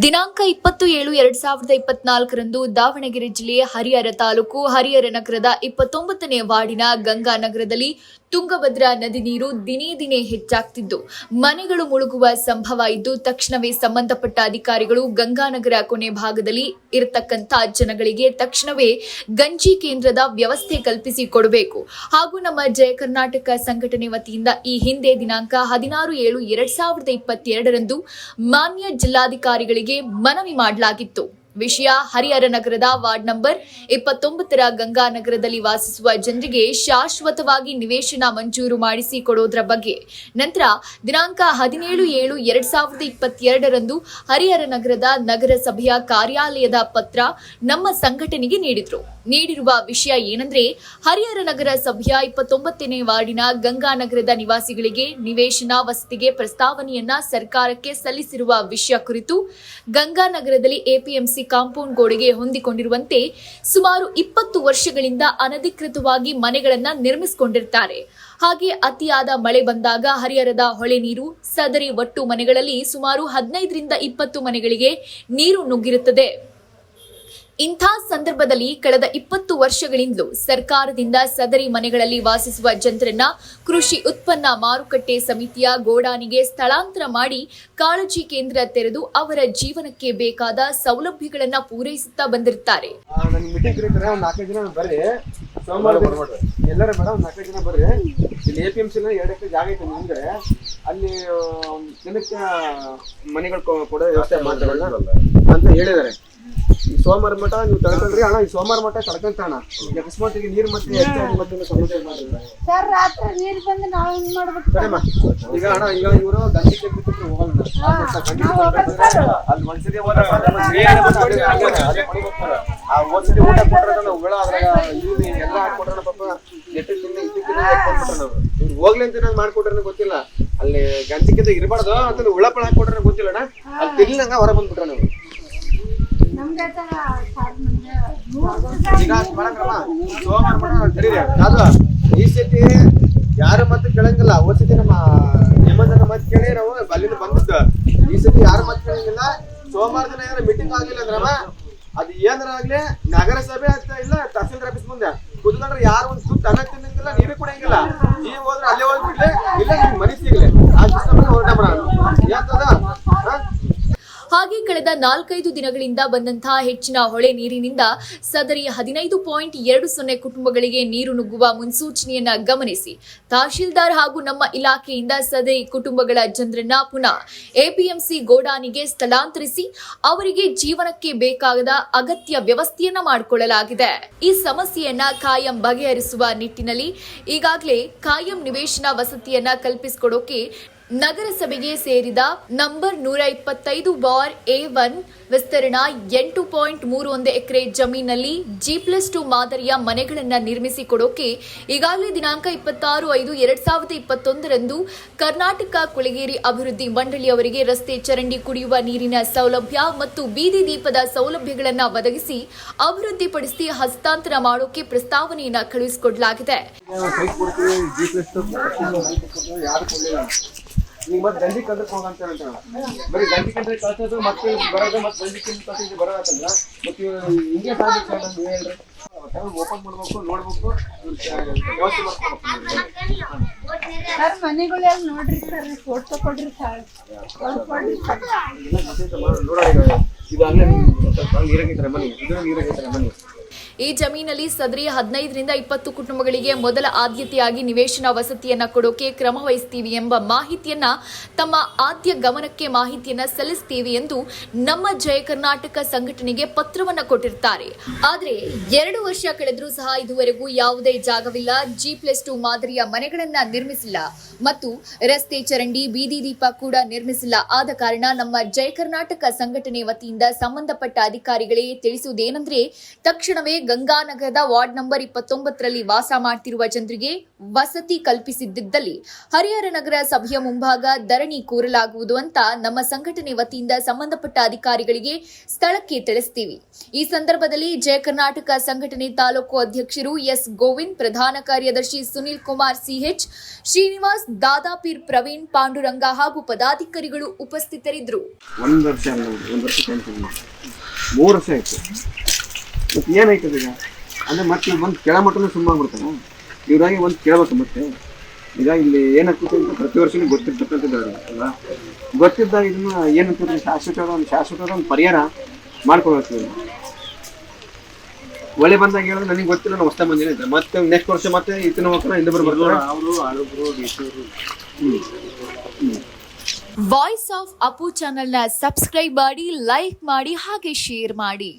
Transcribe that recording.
ದಿನಾಂಕ 20/7/2024 ದಾವಣಗೆರೆ ಜಿಲ್ಲೆ ಹರಿಹರ ತಾಲೂಕು ಹರಿಹರ ನಗರದ 29ನೇ ವಾರ್ಡಿನ ಗಂಗಾನಗರದಲ್ಲಿ ತುಂಗಭದ್ರಾ ನದಿ ನೀರು ದಿನೇ ದಿನೇ ಹೆಚ್ಚಾಗ್ತಿದ್ದು ಮನೆಗಳು ಮುಳುಗುವ ಸಂಭವ ಇದ್ದು ತಕ್ಷಣವೇ ಸಂಬಂಧಪಟ್ಟ ಅಧಿಕಾರಿಗಳು ಗಂಗಾನಗರ ಕೊನೆ ಭಾಗದಲ್ಲಿ ಇರತಕ್ಕಂತ ಜನಗಳಿಗೆ ತಕ್ಷಣವೇ ಗಂಜಿ ಕೇಂದ್ರದ ವ್ಯವಸ್ಥೆ ಕಲ್ಪಿಸಿ ಕೊಡಬೇಕು ಹಾಗೂ ನಮ್ಮ ಜಯ ಕರ್ನಾಟಕ ಸಂಘಟನೆ ವತಿಯಿಂದ ಈ ಹಿಂದೆ ದಿನಾಂಕ 16/7/2022 ಮಾನ್ಯ ಜಿಲ್ಲಾಧಿಕಾರಿಗಳಿಗೆ ಮನವಿ ಮಾಡಲಾಗಿತ್ತು. ವಿಷಯ ಹರಿಹರ ನಗರದ ವಾರ್ಡ್ ನಂಬರ್ 29ರ ಗಂಗಾನಗರದಲ್ಲಿ ವಾಸಿಸುವ ಜನರಿಗೆ ಶಾಶ್ವತವಾಗಿ ನಿವೇಶನ ಮಂಜೂರು ಮಾಡಿಸಿ ಕೊಡೋದ್ರ ಬಗ್ಗೆ. ನಂತರ ದಿನಾಂಕ 17/7/2022 ಹರಿಹರ ನಗರದ ನಗರಸಭೆಯ ಕಾರ್ಯಾಲಯದ ಪತ್ರ ನಮ್ಮ ಸಂಘಟನೆಗೆ ನೀಡಿರುವ ವಿಷಯ ಏನಂದ್ರೆ, ಹರಿಹರ ನಗರ ಸಭೆಯ 29ನೇ ವಾರ್ಡಿನ ಗಂಗಾನಗರದ ನಿವಾಸಿಗಳಿಗೆ ನಿವೇಶನ ವಸತಿಗೆ ಪ್ರಸ್ತಾವನೆಯನ್ನ ಸರ್ಕಾರಕ್ಕೆ ಸಲ್ಲಿಸಿರುವ ವಿಷಯ ಕುರಿತು ಗಂಗಾನಗರದಲ್ಲಿ ಎಪಿಎಂಸಿ ಕಾಂಪೌಂಡ್ ಗೋಡೆಗೆ ಹೊಂದಿಕೊಂಡಿರುವಂತೆ ಸುಮಾರು 20 ವರ್ಷಗಳಿಂದ ಅನಧಿಕೃತವಾಗಿ ಮನೆಗಳನ್ನ ನಿರ್ಮಿಸಿಕೊಂಡಿರ್ತಾರೆ. ಹಾಗೆ ಅತಿಯಾದ ಮಳೆ ಬಂದಾಗ ಹರಿಹರದ ಹೊಳೆ ನೀರು ಸದರಿ ಒಟ್ಟು ಮನೆಗಳಲ್ಲಿ ಸುಮಾರು 15ರಿಂದ 20 ಮನೆಗಳಿಗೆ ನೀರು ನುಗ್ಗಿರುತ್ತದೆ. ಇಂಥ ಸಂದರ್ಭದಲ್ಲಿ ಕಳೆದ 20 ವರ್ಷಗಳಿಂದಲೂ ಸರ್ಕಾರದಿಂದ ಸದರಿ ಮನೆಗಳಲ್ಲಿ ವಾಸಿಸುವ ಜನರನ್ನ ಕೃಷಿ ಉತ್ಪನ್ನ ಮಾರುಕಟ್ಟೆ ಸಮಿತಿಯ ಗೋಡಾನಿಗೆ ಸ್ಥಳಾಂತರ ಮಾಡಿ ಕಾಳಜಿ ಕೇಂದ್ರ ತೆರೆದು ಅವರ ಜೀವನಕ್ಕೆ ಬೇಕಾದ ಸೌಲಭ್ಯಗಳನ್ನ ಪೂರೈಸುತ್ತಾ ಬಂದಿರುತ್ತಾರೆ. ಎಲ್ಲರೂ ಬೇಡ, ಒಂದು 4 ಜನ ಬರ್ರಿ. ಇಲ್ಲಿ APMC 2 ಎಕರೆ ಜಾಗ ಐತೆ ಮುಂದೆ, ಅಲ್ಲಿ ಜನಕ್ಕೆ ಮನೆಗಳು ಕೊಡೋ ವ್ಯವಸ್ಥೆ ಮಾಡ್ತಾರಲ್ಲ ಅಂತ ಹೇಳಿದ್ದಾರೆ. ಈ ಸೋಮವಾರ ಮಠ ನೀವು ತಳ್ಕೊಂಡ್ರಿ ಅಣ್ಣ, ಈ ಸೋಮವಾರ ಮಠ ತಳ್ಕೊಂತ ಅಣ್ಣ. ಅಕಸ್ಮಾತ್ ಈಗ ನೀರು ಮತ್ತೆ ಸಮಸ್ಯೆ ಮಾಡಿಲ್ಲ ಸರ್, ರಾತ್ರಿ ನೀರು ಬಂದು ನಾವು ಏನ್ ಮಾಡ್ಬೇಕು? ಸರಿಮ್ಮ, ಈಗ ಅಣ್ಣ ಈಗ ಇವರು ಗಂಜಿ ಕೆಲ್ಸಕ್ಕೆ ಹೋಗಲ್ಲ, ಅಲ್ಲಿ ಒಂದ್ಸರಿ ಆ ಒಂದ್ಸರಿ ಊಟ ಕೊಟ್ರ ಹುಳ ಅದ್ರಾಗ ಎಲ್ಲ ಹಾಕೊಟ್ರ ಪಾಪ ನೆಟ್ಟು ತಿಂದು ನಾವು ಇವ್ರು ಹೋಗ್ಲಿ ಅಂತ ಏನಾದ್ರು ಮಾಡ್ಕೊಟ್ರೆ ಗೊತ್ತಿಲ್ಲ. ಅಲ್ಲಿ ಗಂಜಿಕ್ಕಿಂತ ಇರಬಾರ್ದು ಅಂತಂದ್ರೆ ಹುಳ ಪಳ ಹಾಕೊಟ್ರೆ ಗೊತ್ತಿಲ್ಲ ಅಣ್ಣ. ಅಲ್ಲಿ ತಿರ್ಲಿನಂಗ ಹೊರ ಬಂದ್ಬಿಟ್ರ ನಾವು. ಈಗ ಮಾಡಂಗ್ರಮ್ಮ ಸೋಮವಾರ ಮಾಡ ಕರೀರಿ ಅದು ಈ ಸತಿ ಯಾರು ಮತ್ತೆ ಕೇಳಂಗಿಲ್ಲ. ಹೋದ ಸತಿ ನಮ್ಮ ಹೇಮಂತನ ಮತ್ ಕೇಳಿ ನಾವು ಅಲ್ಲಿಂದ ಬಂದಿದ್ದು. ಈ ಸತಿ ಯಾರು ಮತ್ ಕೇಳಂಗಿಲ್ಲ. ಸೋಮವಾರ ದಿನ ಏನಾರ ಮೀಟಿಂಗ್ ಆಗಿಲ್ಲ ಅಂದ್ರಮ್ಮ ಅದು ಏನಾರ ಆಗ್ಲಿ ನಗರಸಭೆ ಅಂತ ಇಲ್ಲ ತಹಸೀಲ್ದಾರ್ ಆಫೀಸ್ ಮುಂದೆ ಕುತ್ಕೊಂಡ್ರೆ ಯಾರು ಒಂದು ಸುತ್ತ ಅನ್ನ ತಿನ್ನಂಗಿಲ್ಲ, ನೀರು ಕುಡಿಯಂಗಿಲ್ಲ. ನೀವು ಹೋದ್ರೆ ಅಲ್ಲೇ ಹೋಗ್ಬಿಡ್ಲಿ, ಇಲ್ಲ ನಿಮ್ಗೆ ಮನೆ ಸಿಗ್ಲಿ ಆ ಸಿಸ್ಟಮ್ ಹೊರಟ ಮಾಡೋಣ ಯಾಕದ. ಹಾಗೆ ಕಳೆದ 4-5 ದಿನಗಳಿಂದ ಬಂದಂತಹ ಹೆಚ್ಚಿನ ಹೊಳೆ ನೀರಿನಿಂದ ಸದರಿ 15.20 ಕುಟುಂಬಗಳಿಗೆ ನೀರು ನುಗ್ಗುವ ಮುನ್ಸೂಚನೆಯನ್ನ ಗಮನಿಸಿ ತಹಶೀಲ್ದಾರ್ ಹಾಗೂ ನಮ್ಮ ಇಲಾಖೆಯಿಂದ ಸದರಿ ಕುಟುಂಬಗಳ ಜನರನ್ನ ಪುನಃ ಎಪಿಎಂಸಿ ಗೋಡಾನಿಗೆ ಸ್ಥಳಾಂತರಿಸಿ ಅವರಿಗೆ ಜೀವನಕ್ಕೆ ಬೇಕಾದ ಅಗತ್ಯ ವ್ಯವಸ್ಥೆಯನ್ನ ಮಾಡಿಕೊಳ್ಳಲಾಗಿದೆ. ಈ ಸಮಸ್ಯೆಯನ್ನ ಕಾಯಂ ಬಗೆಹರಿಸುವ ನಿಟ್ಟಿನಲ್ಲಿ ಈಗಾಗಲೇ ಕಾಯಂ ನಿವೇಶನ ವಸತಿಯನ್ನ ಕಲ್ಪಿಸಿಕೊಡೋಕೆ ನಗರಸಭೆಗೆ ಸೇರಿದ ನಂಬರ್ 125/A1 ವಿಸ್ತೀರ್ಣ 8.31 ಎಕರೆ ಜಮೀನಲ್ಲಿ G+2 ಮಾದರಿಯ ಮನೆಗಳನ್ನ ನಿರ್ಮಿಸಿ ಕೊಡೋಕೆ ಈಗಾಗಲೇ ದಿನಾಂಕ 26/5/2021 ಕರ್ನಾಟಕ ಕೊಳಗೇರಿ ಅಭಿವೃದ್ಧಿ ಮಂಡಳಿಯವರಿಗೆ ರಸ್ತೆ ಚರಂಡಿ ಕುಡಿಯುವ ನೀರಿನ ಸೌಲಭ್ಯ ಮತ್ತು ಬೀದಿ ದೀಪದ ಸೌಲಭ್ಯಗಳನ್ನ ಒದಗಿಸಿ ಅಭಿವೃದ್ಧಿಪಡಿಸಿ ಹಸ್ತಾಂತರ ಮಾಡೋಕೆ ಪ್ರಸ್ತಾವನೆಯನ್ನ ಕಳುಹಿಸಿಕೊಡಲಾಗಿದೆ. ಈಗ ಮತ್ತೆ ಗಂಜಿ ಕಂದ್ರಕ್ಕೆ ಹೋಗಂತ ಬರೀ ಗಂಜಿ ಕಂದ್ರೆ ಕಳ್ಸೋದು ಮತ್ತೆ ಬರೋದು ಮತ್ತೆ ಗಂಜಿ ಕಂದ್ರೆ ಬರೋದಂದ್ರ ಮತ್ತೆ ಹಿಂಗೆ ಸಾಧ್ಯ ನೀವು ಹೇಳ್ರಿ. ಓಪನ್ ಮಾಡ್ಬೇಕು, ನೋಡ್ಬೇಕು, ವ್ಯವಸ್ಥೆ ಮಾಡ್ಬೇಕು. ಸರ್ ಮನೆಗಳೆಲ್ಲ ನೋಡ್ರಿ ಸರ್, ಫೋಟೋ ಕೊಡ್ರಿ ಸರ್. ನೋಡೋಣ ಇದು ಅಲ್ಲೇ ನೀರಾಗಿದ್ರೆ ಮನೆ, ಇದು ನೀರಾಗಿದ್ರೆ ಮನೆ. ಈ ಜಮೀನಲ್ಲಿ ಸದರಿ 15ರಿಂದ 20 ಕುಟುಂಬಗಳಿಗೆ ಮೊದಲ ಆದ್ಯತೆಯಾಗಿ ನಿವೇಶನ ವಸತಿಯನ್ನ ಕೊಡೋಕೆ ಕ್ರಮ ವಹಿಸ್ತೀವಿ ಎಂಬ ಮಾಹಿತಿಯನ್ನ ತಮ್ಮ ಆದ್ಯ ಗಮನಕ್ಕೆ ಮಾಹಿತಿಯನ್ನ ಸಲ್ಲಿಸ್ತೀವಿ ಎಂದು ನಮ್ಮ ಜಯ ಕರ್ನಾಟಕ ಸಂಘಟನೆಗೆ ಪತ್ರವನ್ನ ಕೊಟ್ಟಿರ್ತಾರೆ. ಆದ್ರೆ 2 ವರ್ಷ ಕಳೆದ್ರೂ ಸಹ ಇದುವರೆಗೂ ಯಾವುದೇ ಜಾಗವಿಲ್ಲ, G+2 ಮಾದರಿಯ ಮನೆಗಳನ್ನ ನಿರ್ಮಿಸಿಲ್ಲ ಮತ್ತು ರಸ್ತೆ ಚರಂಡಿ ಬೀದಿ ದೀಪ ಕೂಡ ನಿರ್ಮಿಸಿಲ್ಲ. ಆದ ಕಾರಣ ನಮ್ಮ ಜಯ ಕರ್ನಾಟಕ ಸಂಘಟನೆ ವತಿಯಿಂದ ಸಂಬಂಧಪಟ್ಟ ಅಧಿಕಾರಿಗಳೇ ತಿಳಿಸುವುದೇನೆಂದ್ರೆ, ತಕ್ಷಣವೇ ಗಂಗಾನಗರದ ವಾರ್ಡ್ ನಂಬರ್ 29ರಲ್ಲಿ ವಾಸ ಮಾಡ್ತಿರುವ ಜನರಿಗೆ ವಸತಿ ಕಲ್ಪಿಸಿದ್ದಲ್ಲಿ ಹರಿಹರ ನಗರ ಸಭೆಯ ಮುಂಭಾಗ ಧರಣಿ ಕೂರಲಾಗುವುದು ಅಂತ ನಮ್ಮ ಸಂಘಟನೆ ವತಿಯಿಂದ ಸಂಬಂಧಪಟ್ಟ ಅಧಿಕಾರಿಗಳಿಗೆ ಸ್ಥಳಕ್ಕೆ ತಿಳಿಸ್ತೀವಿ. ಈ ಸಂದರ್ಭದಲ್ಲಿ ಜಯ ಕರ್ನಾಟಕ ಸಂಘಟನೆ ತಾಲೂಕು ಅಧ್ಯಕ್ಷರು ಎಸ್ ಗೋವಿಂದ್, ಪ್ರಧಾನ ಕಾರ್ಯದರ್ಶಿ ಸುನಿಲ್ ಕುಮಾರ್ ಸಿಎಚ್, ಶ್ರೀನಿವಾಸ್, ದಾದಾಪೀರ್ ಪ್ರವೀಣ್, ಪಾಂಡುರಂಗ ಹಾಗೂ ಪದಾಧಿಕಾರಿಗಳು ಉಪಸ್ಥಿತರಿದ್ದರು. 1 ವರ್ಷ ಅಲ್ಲ, 1 ವರ್ಷ ಕಂಟಿನ್ಯೂ 3 ವರ್ಷ ಆಯ್ತು. ಮತ್ತೆ ಏನಾಯ್ತದೆ ಈಗ ಅಂದ್ರೆ ಮತ್ತೆ ಇಲ್ಲಿ ಬಂದು ಕೆಳಮಟ್ಟನೂ ಸುಮ್ಮನೆ ಇವ್ರಾಗಿ ಒಂದು ಕೇಳ್ಬೇಕು. ಮತ್ತೆ ಈಗ ಇಲ್ಲಿ ಏನಾಗ್ತದೆ ಅಂತ ಪ್ರತಿ ವರ್ಷನೂ ಗೊತ್ತಿರ್ತಕ್ಕಂಥದ್ದು ಅಲ್ಲ, ಗೊತ್ತಿದ್ದಾಗ ಇದನ್ನ ಏನಂತಂದ್ರೆ ಶಾಶ್ವತವಾದ ಒಂದು ಪರಿಹಾರ ಮಾಡ್ಕೊಳ್ಬೇಕು. ಒಳ್ಳೆ ಬಂದಾಗ ಹೇಳಿದ್ರೆ ನನಗೆ ಗೊತ್ತಿಲ್ಲ, ನಾನು ಹೊಸ ಬಂದಿಲ್ಲ, ಮತ್ತೆ ನೆಕ್ಸ್ಟ್ ವರ್ಷ ಮತ್ತೆ ಇತ್ತಿನ ಮಕ್ಕಳು ಹಿಂದೆ ಬರ್ತಾರೆ. ವಾಯ್ಸ್ ಆಫ್ ಅಪ್ಪು ಚಾನೆಲ್ನ ಸಬ್ಸ್ಕ್ರೈಬ್ ಮಾಡಿ, ಲೈಕ್ ಮಾಡಿ ಹಾಗೆ ಶೇರ್ ಮಾಡಿ.